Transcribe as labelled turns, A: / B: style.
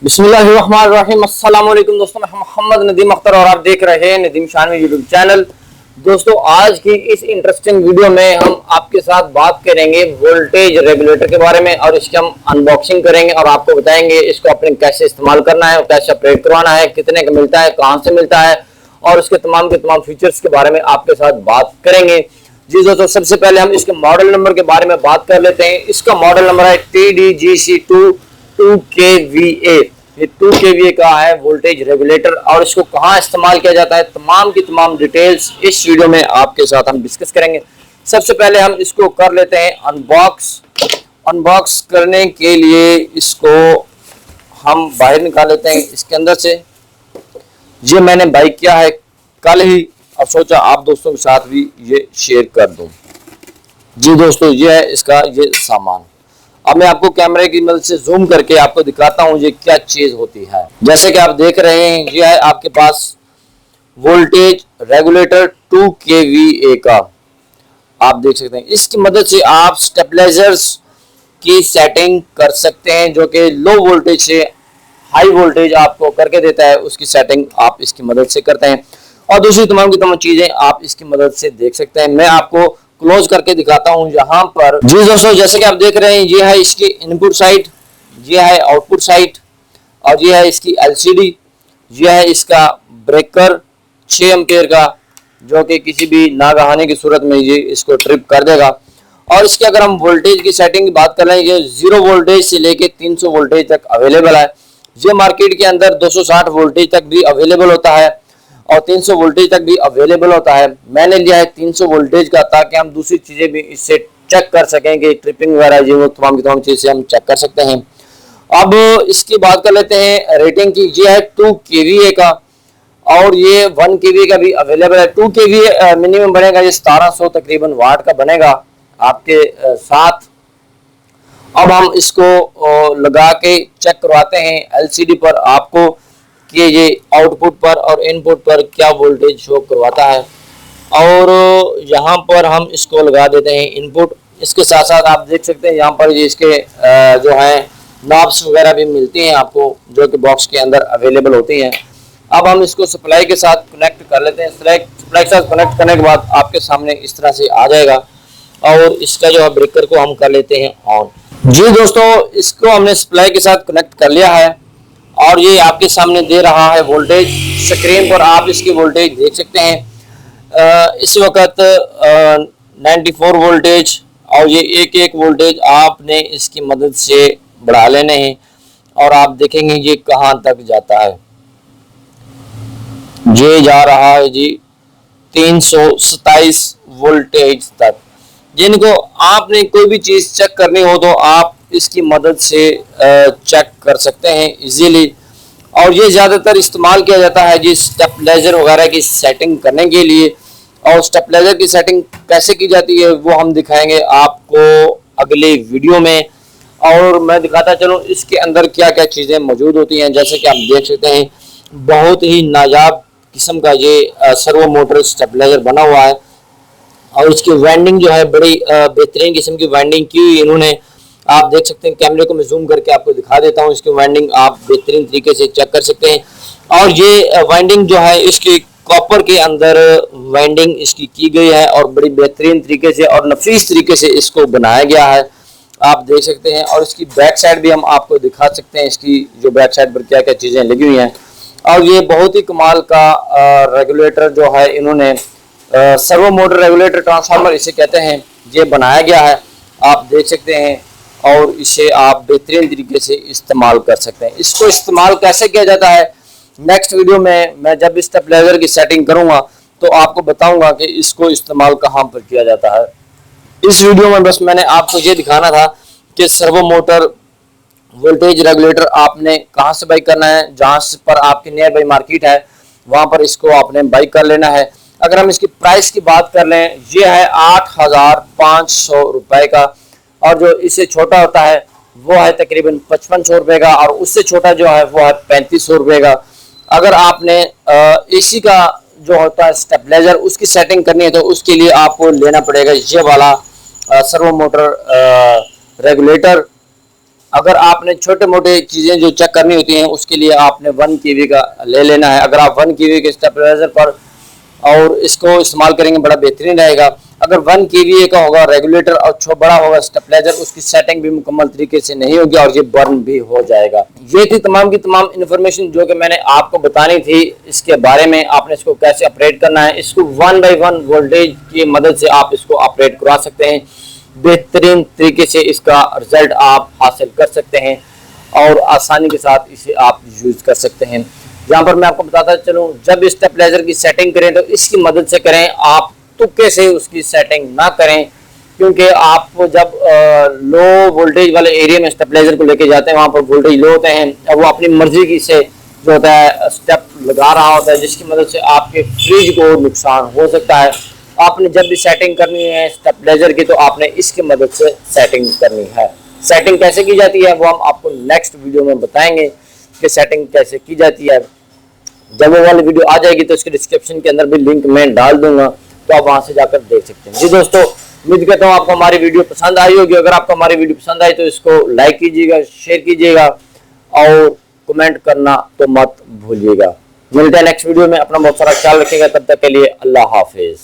A: बिस्मिल्लाहिर्रहमानिर्रहीम। अस्सलाम वालेकुम दोस्तों, मैं मोहम्मद नदीम अख्तर और आप देख रहे हैं नदीम शानवी यूट्यूब चैनल। दोस्तों, आज की इस इंटरेस्टिंग वीडियो में हम आपके साथ बात करेंगे वोल्टेज रेगुलेटर के बारे में और इसकी हम अनबॉक्सिंग करेंगे और आपको बताएंगे इसको अपने कैसे इस्तेमाल करना है और कैसे ऑपरेट करवाना है, कितने का मिलता है, कहाँ से मिलता है और उसके तमाम के तमाम फीचर्स के बारे में आपके साथ बात करेंगे। जी दोस्तों, सबसे पहले हम इसके मॉडल नंबर के बारे में बात कर लेते हैं। इसका मॉडल नंबर है TDGC2 2kVA। ये 2kVA का है वोल्टेज रेगुलेटर और इसको कहाँ इस्तेमाल किया जाता है, तमाम की तमाम डिटेल्स इस वीडियो में आपके साथ हम डिस्कस करेंगे। सबसे पहले हम इसको कर लेते हैं अनबॉक्स करने के लिए इसको हम बाहर निकाल लेते हैं इसके अंदर से। ये मैंने बाई किया है कल ही और सोचा आप दोस्तों के साथ भी ये शेयर कर दूं। जी दोस्तों, ये है इसका ये सामान। अब मैं आपको कैमरे की मदद से जूम करके आपको दिखाता हूँ ये क्या चीज होती है। जैसे कि आप देख रहे हैं, ये है आपके पास वोल्टेज रेगुलेटर 2kVA का। आप देख सकते हैं इसकी मदद से आप स्टेबलाइजर्स की सेटिंग कर सकते हैं, जो कि लो वोल्टेज से हाई वोल्टेज आपको करके देता है, उसकी सेटिंग आप इसकी मदद से करते हैं और दूसरी तमाम की तमाम चीजें आप इसकी मदद से देख सकते हैं। मैं आपको क्लोज करके दिखाता हूं यहाँ पर। जी दोस्तों, जैसे कि आप देख रहे हैं, ये है इसकी इनपुट साइड, ये है आउटपुट साइड और ये है इसकी LCD, ये है इसका ब्रेकर 6 एम्पियर का, जो कि किसी भी नागहानी की सूरत में ये इसको ट्रिप कर देगा। और इसके अगर हम वोल्टेज की सेटिंग की बात कर रहे हैं, ये 0 वोल्टेज से लेके 300 वोल्टेज तक अवेलेबल है। ये मार्केट के अंदर 260 वोल्टेज तक भी अवेलेबल होता है और 300 वोल्टेज तक भी अवेलेबल होता है। मैंने लिया है 300 वोल्टेज का, ताकि हम दूसरी चीजें भी इससे चेक कर सकें कि ट्रिपिंग वगैरह जो वो तमाम की तमाम चीजें हम चेक कर सकते हैं। अब इसकी बात कर लेते हैं रेटिंग की। ये है 2kVA का और ये 1kVA का भी अवेलेबल है। 2kVA मिनिमम बनेगा, ये 1700 तकरीबन वाट का बनेगा आपके साथ। अब हम इसको लगा के चेक करवाते हैं LCD पर आपको कि ये आउटपुट पर और इनपुट पर क्या वोल्टेज शो करवाता है। और यहाँ पर हम इसको लगा देते हैं इनपुट। इसके साथ साथ आप देख सकते हैं यहाँ पर ये इसके जो है नॉब्स वगैरह भी मिलती हैं आपको, जो कि बॉक्स के अंदर अवेलेबल होती हैं। अब हम इसको सप्लाई के साथ कनेक्ट कर लेते हैं। सप्लाई के साथ कनेक्ट करने के बाद आपके सामने इस तरह से आ जाएगा और इसका जो है ब्रेकर को हम कर लेते हैं ऑन। जी दोस्तों, इसको हमने सप्लाई के साथ कनेक्ट कर लिया है और ये आपके सामने दे रहा है वोल्टेज। स्क्रीन पर आप इसकी वोल्टेज देख सकते हैं। इस वक्त 94 वोल्टेज और ये एक वोल्टेज आपने इसकी मदद से बढ़ा लेने हैं और आप देखेंगे ये कहाँ तक जाता है। ये जा रहा है जी 327 वोल्टेज तक। जिनको आपने कोई भी चीज़ चेक करनी हो तो आप इसकी मदद से चेक कर सकते हैं इजीली। और ये ज़्यादातर इस्तेमाल किया जाता है जी स्टेबलाइजर वगैरह की सेटिंग करने के लिए। और स्टेबलाइजर की सेटिंग कैसे की जाती है वो हम दिखाएंगे आपको अगले वीडियो में। और मैं दिखाता चलूँ इसके अंदर क्या क्या चीज़ें मौजूद होती हैं। जैसे कि आप देख सकते हैं, बहुत ही नायाब किस्म का ये सर्वो मोटर स्टेबलाइजर बना हुआ है और इसकी वाइंडिंग जो है बड़ी बेहतरीन किस्म की वाइंडिंग की हुई इन्होंने। आप देख सकते हैं, कैमरे को मैं जूम करके आपको दिखा देता हूँ। इसकी वाइंडिंग आप बेहतरीन तरीके से चेक कर सकते हैं। और ये वाइंडिंग जो है इसकी कॉपर के अंदर वाइंडिंग इसकी की गई है और बड़ी बेहतरीन तरीके से और नफीस तरीके से इसको बनाया गया है, आप देख सकते हैं। और इसकी बैक साइड भी हम आपको दिखा सकते हैं, इसकी जो बैक साइड पर क्या क्या चीज़ें लगी हुई हैं। और ये बहुत ही कमाल का रेगुलेटर जो है इन्होंने सर्वो मोटर रेगुलेटर ट्रांसफार्मर इसे कहते हैं, ये बनाया गया है, आप देख सकते हैं। और इसे आप बेहतरीन तरीके से इस्तेमाल कर सकते हैं। इसको इस्तेमाल कैसे किया जाता है नेक्स्ट वीडियो में मैं जब स्टेबलाइजर की सेटिंग करूंगा तो आपको बताऊंगा कि इसको इस्तेमाल कहां पर किया जाता है। इस वीडियो में बस मैंने आपको ये दिखाना था कि सर्वो मोटर वोल्टेज रेगुलेटर आपने कहां से बाई करना है। जहां पर आपकी नियर बाई मार्केट है वहां पर इसको आपने बाई कर लेना है। अगर हम इसकी प्राइस की बात कर लें, ये है 8500 रुपए का और जो इससे छोटा होता है वो है तकरीबन 5500 रुपए का और उससे छोटा जो है वो है 3500 रुपए का। अगर आपने AC का जो होता है स्टेबलाइजर उसकी सेटिंग करनी है तो उसके लिए आपको लेना पड़ेगा ये वाला सर्वो मोटर रेगुलेटर अगर आपने छोटे मोटे चीज़ें जो चेक करनी होती हैं उसके लिए आपने 1 केवी का ले लेना है। अगर आप 1 केवी के स्टेबलाइजर पर और इसको इस्तेमाल करेंगे बड़ा बेहतरीन रहेगा। अगर 1 केवीए का होगा रेगुलेटर और बड़ा होगा स्टेबलाइजर, उसकी सेटिंग भी मुकम्मल तरीके से नहीं होगी और ये बर्न भी हो जाएगा। ये थी तमाम की तमाम इन्फॉर्मेशन जो कि मैंने आपको बतानी थी इसके बारे में। आपने इसको कैसे ऑपरेट करना है, इसको 1 बाई 1 वोल्टेज की मदद से आप इसको ऑपरेट करवा सकते हैं। बेहतरीन तरीके से इसका रिजल्ट आप हासिल कर सकते हैं और आसानी के साथ इसे आप यूज कर सकते हैं। यहाँ पर मैं आपको बताता चलूँ, जब स्टेबलाइजर की सेटिंग करें तो इसकी मदद से करें, आप तुक्के से उसकी सेटिंग ना करें, क्योंकि आप जब लो वोल्टेज वाले एरिया में स्टेबलाइजर को लेके जाते हैं वहाँ पर वोल्टेज लो होते हैं और वो अपनी मर्जी की से जो होता है स्टेप लगा रहा होता है, जिसकी मदद से आपके फ्रिज को नुकसान हो सकता है। आपने जब भी सेटिंग करनी है स्टेबलाइजर की तो आपने इसकी मदद से सेटिंग करनी है। सेटिंग कैसे की जाती है वो हम आपको नेक्स्ट वीडियो में बताएंगे कि सेटिंग कैसे की जाती है। जब वो वाली वीडियो आ जाएगी तो इसके डिस्क्रिप्शन के अंदर भी लिंक मैं डाल दूंगा, तो आप वहां से जाकर देख सकते हैं। जी दोस्तों, उम्मीद करता हूँ आपको हमारी वीडियो पसंद आई होगी। अगर आपको हमारी वीडियो पसंद आई तो इसको लाइक कीजिएगा, शेयर कीजिएगा और कमेंट करना तो मत भूलिएगा। मिलते हैं नेक्स्ट वीडियो में। अपना बहुत सारा ख्याल रखिएगा। तब तक के लिए अल्लाह हाफिज।